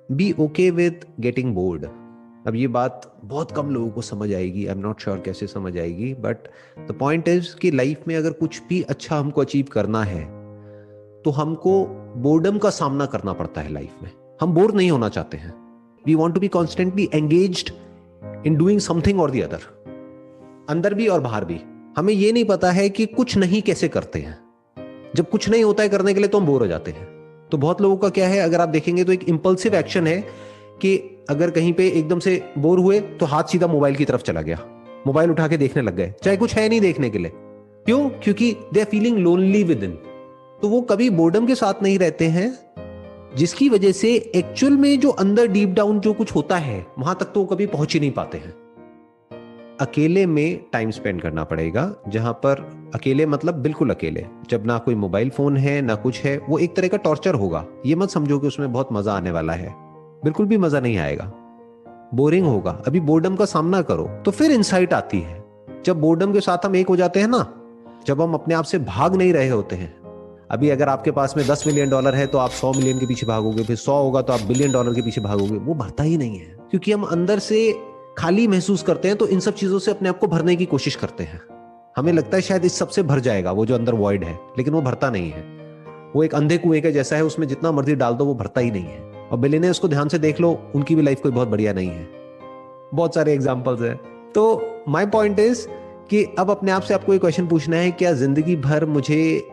B okay with getting bored. अब ये बात बहुत कम लोगों को समझ आएगी, आई एम नॉट श्योर कैसे समझ आएगी, बट द पॉइंट इज कि लाइफ में अगर कुछ भी अच्छा हमको अचीव करना है तो हमको बोर्डम का सामना करना पड़ता है लाइफ में। हम बोर नहीं होना चाहते हैं। We want to be constantly engaged in doing something और द अदर, अंदर भी और बाहर भी। हमें यह नहीं पता है कि कुछ नहीं कैसे करते हैं। जब कुछ नहीं होता है करने के लिए तो हम बोर हो जाते हैं। तो बहुत लोगों का क्या है, अगर आप देखेंगे तो एक इंपल्सिव एक्शन है कि अगर कहीं पे एकदम से बोर हुए तो हाथ सीधा मोबाइल की तरफ चला गया, मोबाइल उठा के देखने लग गए, चाहे कुछ है नहीं देखने के लिए। क्यों? क्योंकि they are feeling lonely within. तो वो कभी बोर्डम के साथ नहीं रहते हैं, जिसकी वजह से एक्चुअल में जो अंदर डीप डाउन जो कुछ होता है वहां तक तो वो कभी पहुंच ही नहीं पाते हैं। अकेले में टाइम स्पेंड करना पड़ेगा, जहां पर अकेले मतलब बिल्कुल अकेले, जब ना कोई मोबाइल फोन है ना कुछ है। वो एक तरह का टॉर्चर होगा। ये मत समझो कि उसमें बहुत मजा आने वाला है, बिल्कुल भी मजा नहीं आएगा, बोरिंग होगा। अभी बोर्डम का सामना करो तो फिर इंसाइट आती है। जब बोर्डम के साथ हम एक हो जाते हैं ना, जब हम अपने आप से भाग नहीं रहे होते हैं। अभी अगर आपके पास में $10 मिलियन है तो आप 100 मिलियन के पीछे भागोगे, फिर 100 होगा तो आप $1 बिलियन के पीछे भागोगे। वो भरता ही नहीं है, क्योंकि हम अंदर से खाली महसूस करते हैं, तो इन सब चीजों से अपने आप को भरने की कोशिश करते हैं। हमें लगता है शायद इस सबसे भर जाएगा वो जो अंदर वॉइड है, लेकिन वो भरता नहीं है। वो एक अंधे कुएं के जैसा है, उसमें जितना मर्जी डाल दो वो भरता ही नहीं है। और बिलियनर्स को ध्यान से देख लो, उनकी भी लाइफ कोई बहुत बढ़िया नहीं है। बहुत सारे एग्जाम्पल्स हैं। तो माई पॉइंट इज कि अब अपने आप से आपको एक क्वेश्चन पूछना है, क्या जिंदगी भर मुझे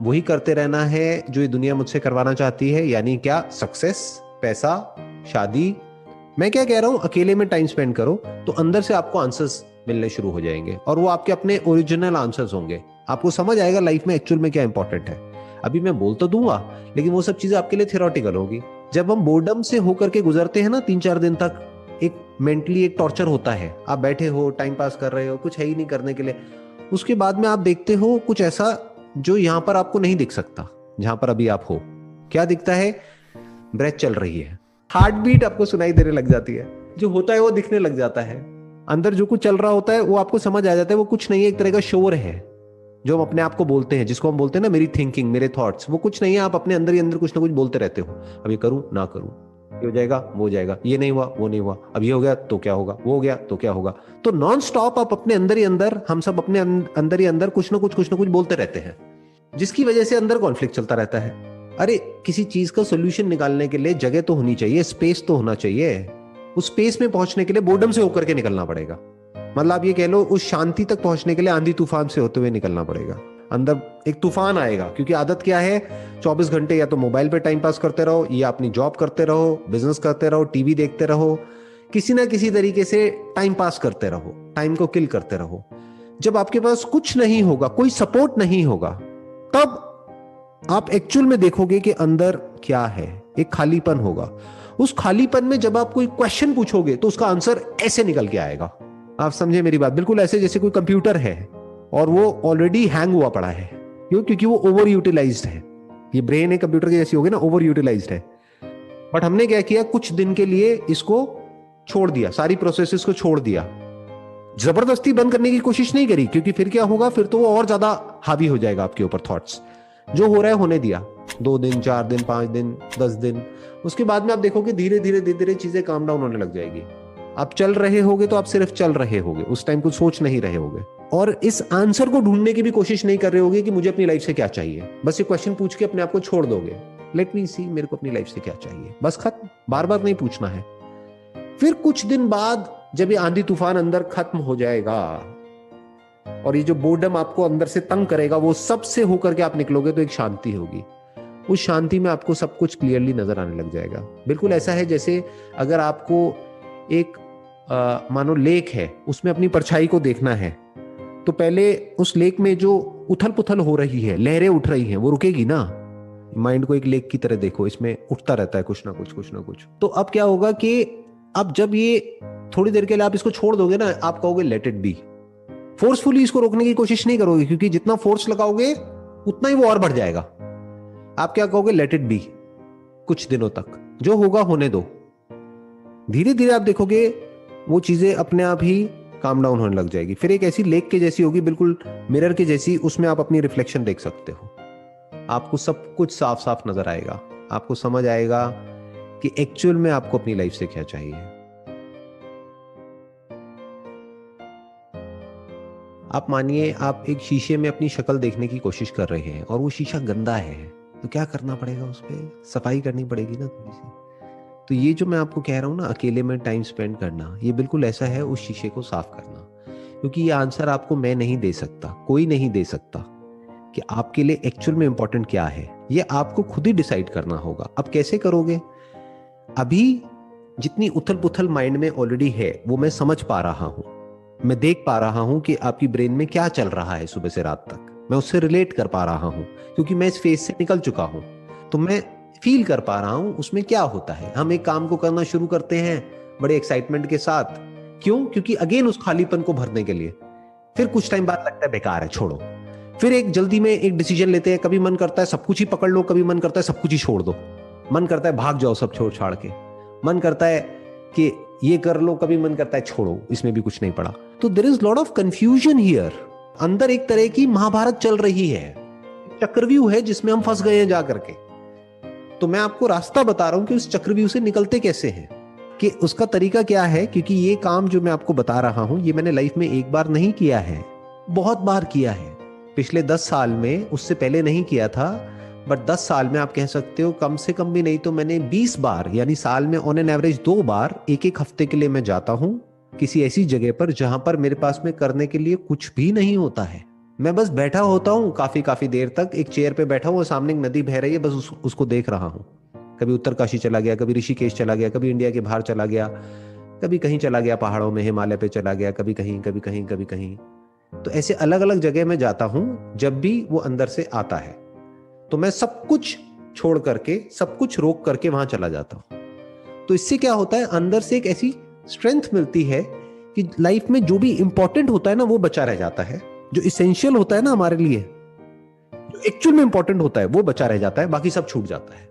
वही करते रहना है जो ये दुनिया मुझसे करवाना चाहती है? यानी क्या? सक्सेस, पैसा, शादी। मैं क्या कह रहा हूं, अकेले में टाइम स्पेंड करो तो अंदर से आपको आंसर्स मिलने शुरू हो जाएंगे, और वो आपके अपने ओरिजिनल आंसर्स होंगे। आपको समझ आएगा लाइफ में एक्चुअल में क्या इंपॉर्टेंट है। अभी मैं बोल तो दूंगा, लेकिन वो सब चीजें आपके लिए थियोरेटिकल होगी। जब हम बोर्डम से होकर के गुजरते हैं ना 3-4 दिन तक, एक मेंटली एक टॉर्चर होता है। आप बैठे हो, टाइम पास कर रहे हो, कुछ है ही नहीं करने के लिए। उसके बाद में आप देखते हो कुछ ऐसा जो यहां पर आपको नहीं दिख सकता, जहां पर अभी आप हो। क्या दिखता है? ब्रेथ चल रही है, हार्ट बीट आपको सुनाई देने लग जाती है, जो होता है वो दिखने लग जाता है। अंदर जो कुछ चल रहा होता है वो आपको समझ आ जाता है। वो कुछ नहीं है, एक तरह का शोर है जो हम अपने आप को बोलते हैं, जिसको हम बोलते हैं ना मेरी थिंकिंग, मेरे थॉट्स। वो कुछ नहीं है, आप अपने अंदर ही अंदर कुछ ना कुछ बोलते रहते हो। अब ये करूं ना करूं, ये हो जाएगा वो हो जाएगा, ये नहीं हुआ वो नहीं हुआ, अब ये हो गया तो क्या होगा, वो हो गया तो क्या होगा। तो नॉन स्टॉप आप अपने अंदर ही अंदर, हम सब अपने अंदर ही अंदर कुछ ना कुछ बोलते रहते हैं, जिसकी वजह से अंदर कॉन्फ्लिक्ट चलता रहता है। अरे किसी चीज का सोल्यूशन निकालने के लिए जगह तो होनी चाहिए, स्पेस तो होना चाहिए। उस स्पेस में पहुंचने के लिए बोर्डम से होकर के निकलना पड़ेगा। मतलब आप ये कह लो, उस शांति तक पहुंचने के लिए आंधी तूफान से होते हुए निकलना पड़ेगा। अंदर एक तूफान आएगा, क्योंकि आदत क्या है, 24 घंटे या तो मोबाइल पे टाइम पास करते रहो, या अपनी जॉब करते रहो, बिजनेस करते रहो, टीवी देखते रहो, किसी ना किसी तरीके से टाइम पास करते रहो, टाइम को किल करते रहो। जब आपके पास कुछ नहीं होगा, कोई सपोर्ट नहीं होगा, तब आप एक्चुअल में देखोगे कि अंदर क्या है। एक खालीपन होगा। उस खालीपन में जब आप कोई क्वेश्चन पूछोगे तो उसका आंसर ऐसे निकल के आएगा। आप समझे मेरी बात? बिल्कुल ऐसे जैसे कोई कंप्यूटर है और वो ऑलरेडी हैंग हुआ पड़ा है। क्यों? क्योंकि वो ओवर यूटिलाइज्ड है। ये ब्रेन है कंप्यूटर की जैसी होगी ना, ओवर यूटिलाइज्ड है। बट हमने क्या किया, कुछ दिन के लिए इसको छोड़ दिया, सारी प्रोसेसेस को छोड़ दिया। जबरदस्ती बंद करने की कोशिश नहीं करी, क्योंकि फिर क्या होगा, फिर तो वो और ज्यादा हावी हो जाएगा आपके ऊपर थॉट्स। जो हो रहा है होने दिया, 2 दिन 4 दिन 5 दिन 10 दिन, उसके बाद में आप देखोगे धीरे धीरे धीरे धीरे चीजें काम डाउन होने लग जाएगी। आप चल रहे होगे तो आप सिर्फ चल रहे होगे, उस टाइम कुछ सोच नहीं रहे होगे, और इस आंसर को ढूंढने की भी कोशिश नहीं कर रहे होगे कि मुझे अपनी लाइफ से क्या चाहिए। बस ये क्वेश्चन पूछ के अपने आप को छोड़ दोगे, लेट मी सी मेरे को अपनी लाइफ से क्या चाहिए, बस खत्म। बार बार नहीं पूछना है। फिर कुछ दिन बाद जब ये आंधी तूफान अंदर खत्म हो जाएगा और ये जो बोर्डम आपको अंदर से तंग करेगा वो सब से होकर के आप निकलोगे, तो एक शांति होगी। उस शांति में आपको सब कुछ क्लियरली नजर आने लग जाएगा। बिल्कुल ऐसा है जैसे अगर आपको एक मानो लेक है, उसमें अपनी परछाई को देखना है, तो पहले उस लेक में जो उथल पुथल हो रही है, लहरें उठ रही हैं, वो रुकेगी ना। माइंड को एक लेक की तरह देखो, इसमें उठता रहता है कुछ ना कुछ कुछ ना कुछ। तो अब क्या होगा कि अब जब ये थोड़ी देर के लिए आप इसको छोड़ दोगे ना, आप कहोगे लेट इट बी। फोर्सफुली इसको रोकने की कोशिश नहीं करोगे, क्योंकि जितना फोर्स लगाओगे उतना ही वो और बढ़ जाएगा। आप क्या कहोगे, लेट इट बी, कुछ दिनों तक जो होगा होने दो। धीरे धीरे आप देखोगे वो चीजें अपने आप ही काम डाउन होने लग जाएगी। फिर एक ऐसी लेक के जैसी होगी, बिल्कुल मिरर के जैसी, उसमें आप अपनी रिफ्लेक्शन देख सकते हो। आपको सब कुछ साफ साफ नजर आएगा। आपको समझ आएगा कि एक्चुअल में आपको अपनी लाइफ से क्या चाहिए। आप मानिए आप एक शीशे में अपनी शक्ल देखने की कोशिश कर रहे हैं और वो शीशा गंदा है, तो क्या करना पड़ेगा, उस पर सफाई करनी पड़ेगी ना थोड़ी सी। तो ये जो मैं आपको कह रहा हूँ ना, अकेले में टाइम स्पेंड करना, ये बिल्कुल ऐसा है उस शीशे को साफ करना। क्योंकि ये आंसर आपको मैं नहीं दे सकता, कोई नहीं दे सकता कि आपके लिए एक्चुअल में इंपॉर्टेंट क्या है। ये आपको खुद ही डिसाइड करना होगा। अब कैसे करोगे? अभी जितनी उथल पुथल माइंड में ऑलरेडी है वो मैं समझ पा रहा हूं, मैं देख पा रहा हूं कि आपकी ब्रेन में क्या चल रहा है सुबह से रात तक। मैं उससे रिलेट कर पा रहा हूं क्योंकि मैं इस फेज से निकल चुका हूं। तो मैं फील कर पा रहा हूं उसमें क्या होता है। हम एक काम को करना शुरू करते हैं बड़े एक्साइटमेंट के साथ, क्यों? क्योंकि अगेन उस खालीपन को भरने के लिए। फिर कुछ टाइम बाद लगता है बेकार है, छोड़ो। फिर एक जल्दी में एक डिसीजन लेते हैं, कभी मन करता है सब कुछ ही पकड़ लो, कभी मन करता है सब कुछ ही छोड़ दो, मन करता है भाग जाओ सब छोड़ छाड़ के, मन करता है कि ये कर लो, कभी मन करता है छोड़ो इसमें भी कुछ नहीं पड़ा। तो there is lot of confusion here. अंदर एक तरह की महाभारत चल रही है, चक्रव्यूह है जिसमें हम फंस गए हैं जा करके। तो मैं आपको रास्ता बता रहा हूं कि उस चक्रव्यूह से निकलते कैसे हैं, कि उसका तरीका क्या है। क्योंकि ये काम जो मैं आपको बता रहा हूं ये मैंने लाइफ में एक बार नहीं किया है, बहुत बार किया है। पिछले 10 साल में, उससे पहले नहीं किया था, बट 10 साल में आप कह सकते हो कम से कम भी नहीं तो मैंने 20 बार, यानी साल में ऑन एन एवरेज 2 बार एक एक हफ्ते के लिए मैं जाता हूं किसी ऐसी जगह पर जहां पर मेरे पास में करने के लिए कुछ भी नहीं होता है। मैं बस बैठा होता हूं काफी देर तक, एक चेयर पे बैठा हूं, सामने एक नदी बह रही है, बस उसको देख रहा हूं। कभी उत्तरकाशी चला गया, कभी ऋषिकेश चला गया, कभी इंडिया के बाहर चला गया, कभी कहीं चला गया पहाड़ों में, हिमालय पे चला गया, कभी कहीं कभी कहीं कभी कहीं। तो ऐसे अलग अलग जगह में जाता हूं जब भी वो अंदर से आता है। तो मैं सब कुछ छोड़ करके, सब कुछ रोक करके वहां चला जाता हूं। तो इससे क्या होता है, अंदर से एक ऐसी स्ट्रेंथ मिलती है कि लाइफ में जो भी इंपॉर्टेंट होता है ना वो बचा रह जाता है। जो इसेंशियल होता है ना हमारे लिए, जो एक्चुअल में इंपॉर्टेंट होता है वो बचा रह जाता है, बाकी सब छूट जाता है।